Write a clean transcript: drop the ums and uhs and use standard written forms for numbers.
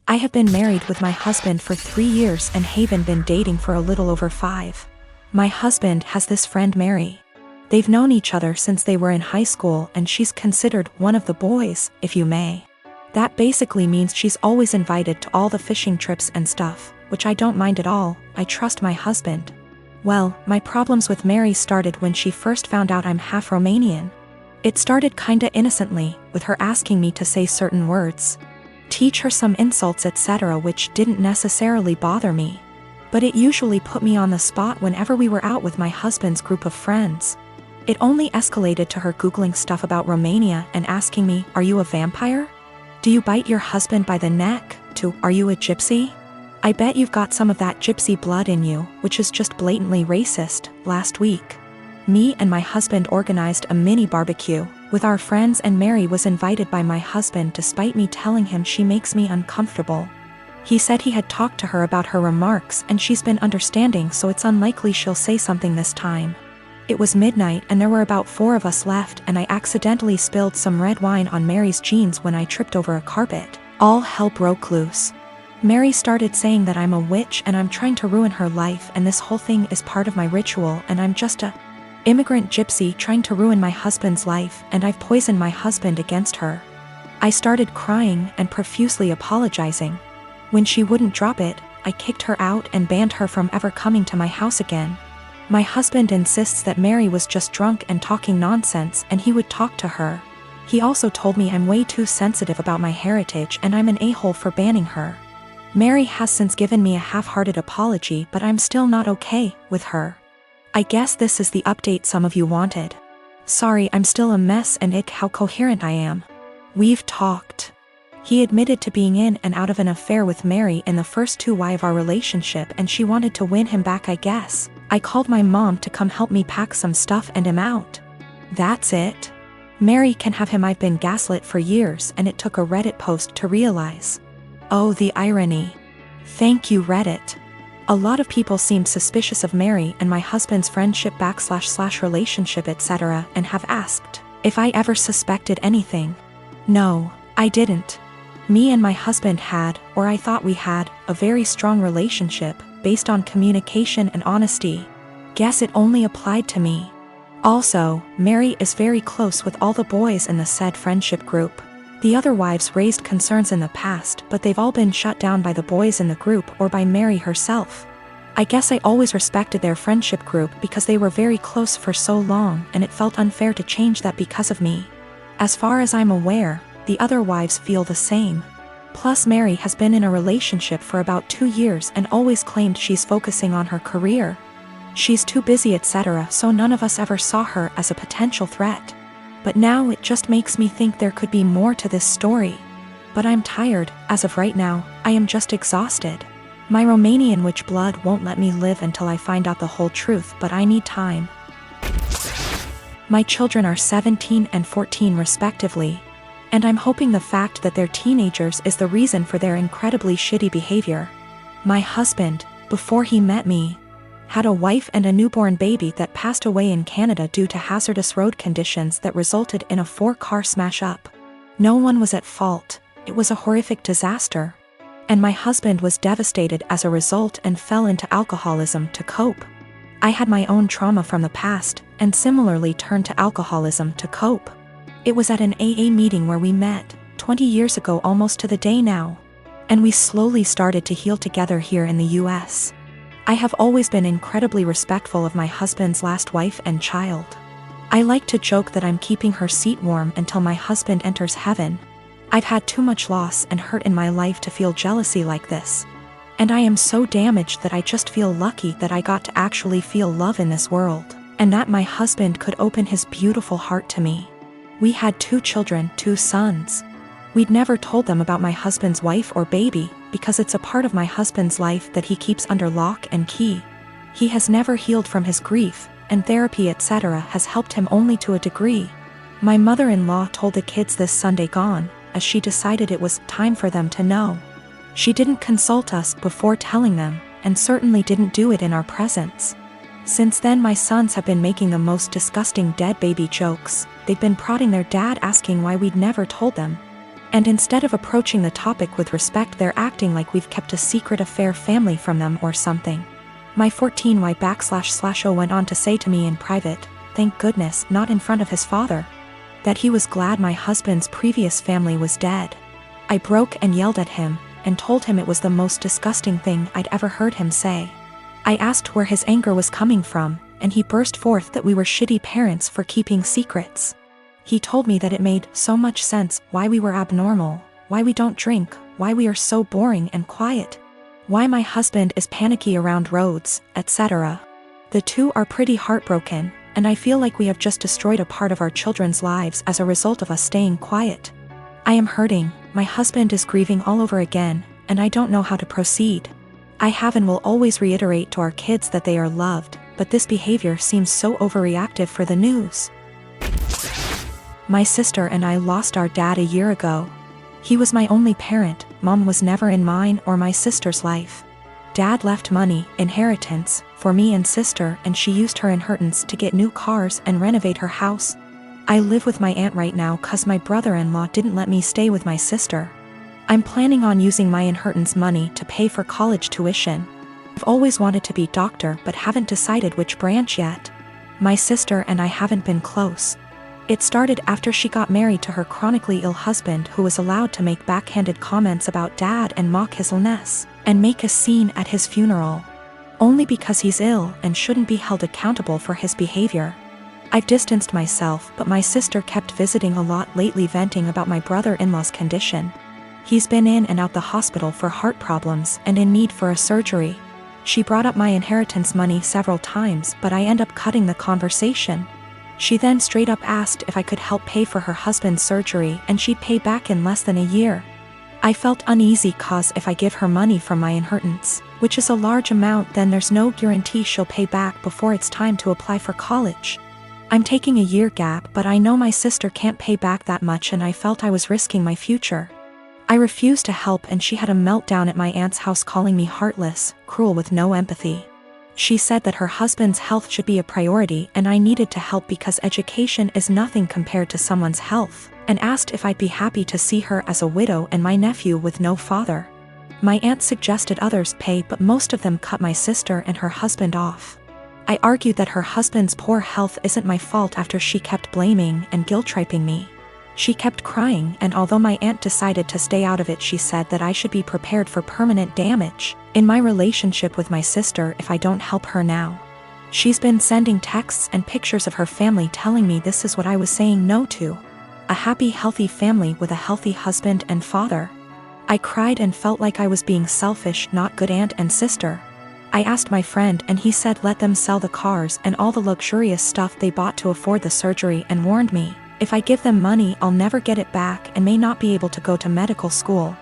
I have been married with my husband for 3 years and haven't been dating for a little over 5. My husband has this friend Mary. They've known each other since they were in high school and she's considered one of the boys, if you may. That basically means she's always invited to all the fishing trips and stuff, which I don't mind at all. I trust my husband. Well, my problems with Mary started when she first found out I'm half Romanian. It started kinda innocently, with her asking me to say certain words, teach her some insults etc., which didn't necessarily bother me. But it usually put me on the spot whenever we were out with my husband's group of friends. It only escalated to her Googling stuff about Romania and asking me, are you a vampire? Do you bite your husband by the neck? To, are you a gypsy? I bet you've got some of that gypsy blood in you, which is just blatantly racist. Last week, me and my husband organized a mini barbecue with our friends and Mary was invited by my husband despite me telling him she makes me uncomfortable. He said he had talked to her about her remarks and she's been understanding, so it's unlikely she'll say something this time. It was midnight and there were about 4 of us left and I accidentally spilled some red wine on Mary's jeans when I tripped over a carpet. All hell broke loose. Mary started saying that I'm a witch and I'm trying to ruin her life and this whole thing is part of my ritual and I'm just a immigrant gypsy trying to ruin my husband's life and I've poisoned my husband against her. I started crying and profusely apologizing. When she wouldn't drop it, I kicked her out and banned her from ever coming to my house again. My husband insists that Mary was just drunk and talking nonsense and he would talk to her. He also told me I'm way too sensitive about my heritage and I'm an a-hole for banning her. Mary has since given me a half-hearted apology, but I'm still not okay with her. I guess this is the update some of you wanted. Sorry, I'm still a mess and ick how coherent I am. We've talked. He admitted to being in and out of an affair with Mary in the first 2 weeks of our relationship and she wanted to win him back, I guess. I called my mom to come help me pack some stuff and him out. That's it. Mary can have him. I've been gaslit for years and it took a Reddit post to realize. Oh, the irony. Thank you, Reddit. A lot of people seemed suspicious of Mary and my husband's friendship / relationship etc. and have asked if I ever suspected anything. No, I didn't. Me and my husband had, or I thought we had, a very strong relationship, based on communication and honesty. Guess it only applied to me. Also, Mary is very close with all the boys in the said friendship group. The other wives raised concerns in the past, but they've all been shut down by the boys in the group or by Mary herself. I guess I always respected their friendship group because they were very close for so long and it felt unfair to change that because of me. As far as I'm aware, the other wives feel the same. Plus Mary has been in a relationship for about 2 years and always claimed she's focusing on her career. She's too busy etc., so none of us ever saw her as a potential threat. But now it just makes me think there could be more to this story. But I'm tired. As of right now, I am just exhausted. My Romanian witch blood won't let me live until I find out the whole truth, but I need time. My children are 17 and 14 respectively. And I'm hoping the fact that they're teenagers is the reason for their incredibly shitty behavior. My husband, before he met me, had a wife and a newborn baby that passed away in Canada due to hazardous road conditions that resulted in a 4-car smash-up. No one was at fault, it was a horrific disaster. And my husband was devastated as a result and fell into alcoholism to cope. I had my own trauma from the past, and similarly turned to alcoholism to cope. It was at an AA meeting where we met, 20 years ago almost to the day now. And we slowly started to heal together here in the US. I have always been incredibly respectful of my husband's last wife and child. I like to joke that I'm keeping her seat warm until my husband enters heaven. I've had too much loss and hurt in my life to feel jealousy like this. And I am so damaged that I just feel lucky that I got to actually feel love in this world, and that my husband could open his beautiful heart to me. We had 2 children, 2 sons. We'd never told them about my husband's wife or baby, because it's a part of my husband's life that he keeps under lock and key. He has never healed from his grief, and therapy etc. has helped him only to a degree. My mother-in-law told the kids this Sunday gone, as she decided it was time for them to know. She didn't consult us before telling them, and certainly didn't do it in our presence. Since then my sons have been making the most disgusting dead baby jokes. They've been prodding their dad asking why we'd never told them. And instead of approaching the topic with respect, they're acting like we've kept a secret affair family from them or something. My 14Y//O went on to say to me in private, thank goodness, not in front of his father, that he was glad my husband's previous family was dead. I broke and yelled at him, and told him it was the most disgusting thing I'd ever heard him say. I asked where his anger was coming from, and he burst forth that we were shitty parents for keeping secrets. He told me that it made so much sense why we were abnormal, why we don't drink, why we are so boring and quiet, why my husband is panicky around roads, etc. The two are pretty heartbroken, and I feel like we have just destroyed a part of our children's lives as a result of us staying quiet. I am hurting, my husband is grieving all over again, and I don't know how to proceed. I have and will always reiterate to our kids that they are loved, but this behavior seems so overreactive for the news. My sister and I lost our dad a year ago. He was my only parent, mom was never in mine or my sister's life. Dad left money, inheritance, for me and sister, and she used her inheritance to get new cars and renovate her house. I live with my aunt right now cause my brother-in-law didn't let me stay with my sister. I'm planning on using my inheritance money to pay for college tuition. I've always wanted to be doctor but haven't decided which branch yet. My sister and I haven't been close. It started after she got married to her chronically ill husband, who was allowed to make backhanded comments about dad and mock his illness, and make a scene at his funeral. Only because he's ill and shouldn't be held accountable for his behavior. I've distanced myself, but my sister kept visiting a lot lately, venting about my brother-in-law's condition. He's been in and out the hospital for heart problems and in need for a surgery. She brought up my inheritance money several times, but I end up cutting the conversation. She then straight up asked if I could help pay for her husband's surgery and she'd pay back in less than a year. I felt uneasy cause if I give her money from my inheritance, which is a large amount, then there's no guarantee she'll pay back before it's time to apply for college. I'm taking a year gap, but I know my sister can't pay back that much and I felt I was risking my future. I refused to help and she had a meltdown at my aunt's house, calling me heartless, cruel with no empathy. She said that her husband's health should be a priority and I needed to help because education is nothing compared to someone's health, and asked if I'd be happy to see her as a widow and my nephew with no father. My aunt suggested others pay, but most of them cut my sister and her husband off. I argued that her husband's poor health isn't my fault after she kept blaming and guilt-tripping me. She kept crying, and although my aunt decided to stay out of it, she said that I should be prepared for permanent damage in my relationship with my sister if I don't help her now. She's been sending texts and pictures of her family telling me this is what I was saying no to. A happy, healthy family with a healthy husband and father. I cried and felt like I was being selfish, not good aunt and sister. I asked my friend and he said let them sell the cars and all the luxurious stuff they bought to afford the surgery, and warned me, if I give them money I'll never get it back and may not be able to go to medical school.